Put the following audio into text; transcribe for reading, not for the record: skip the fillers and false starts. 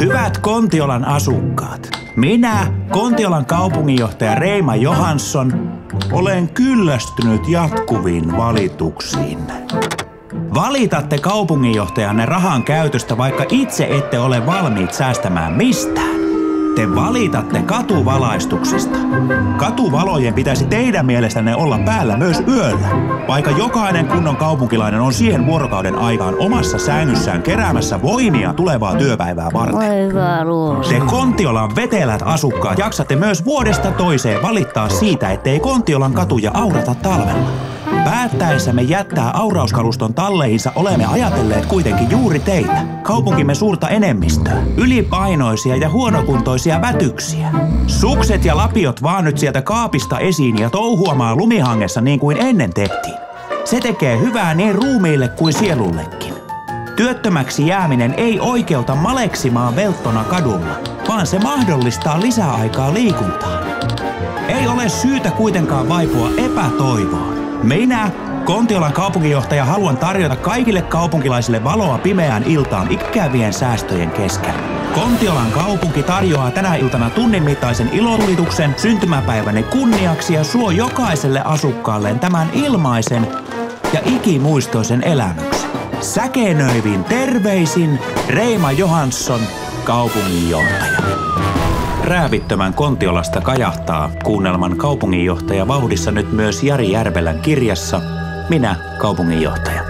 Hyvät Kontiolan asukkaat, minä, Kontiolan kaupunginjohtaja Reima Johansson, olen kyllästynyt jatkuviin valituksiinne. Valitatte kaupunginjohtajanne rahan käytöstä, vaikka itse ette ole valmiit säästämään mistään. Te valitatte katuvalaistuksesta. Katuvalojen pitäisi teidän mielestänne olla päällä myös yöllä, vaikka jokainen kunnon kaupunkilainen on siihen vuorokauden aikaan omassa sängyssään keräämässä voimia tulevaa työpäivää varten. Te Kontiolan vetelät asukkaat jaksatte myös vuodesta toiseen valittaa siitä, ettei Kontiolan katuja aurata talvella. Päättäessämme jättää aurauskaluston talleihinsa olemme ajatelleet kuitenkin juuri teitä, kaupunkimme suurta enemmistöä, ylipainoisia ja huonokuntoisia vätyksiä. Sukset ja lapiot vaan nyt sieltä kaapista esiin ja touhuamaan lumihangessa niin kuin ennen tehtiin. Se tekee hyvää niin ruumiille kuin sielullekin. Työttömäksi jääminen ei oikeuta maleksimaan velttona kadulla, vaan se mahdollistaa lisäaikaa liikuntaan. Ei ole syytä kuitenkaan vaipua epätoivoon. Minä, Kontiolan kaupunginjohtaja, haluan tarjota kaikille kaupunkilaisille valoa pimeään iltaan ikävien säästöjen keskellä. Kontiolan kaupunki tarjoaa tänä iltana tunnin mittaisen ilotulituksen syntymäpäiväni kunniaksi ja suo jokaiselle asukkaalleen tämän ilmaisen ja ikimuistoisen elämyksen. Säkenöivin terveisin Reima Johansson, kaupunginjohtaja. Räävittömän Kontiolasta kajahtaa kuunnelman kaupunginjohtaja vauhdissa nyt myös Jari Järvelän kirjassa Minä, kaupunginjohtaja.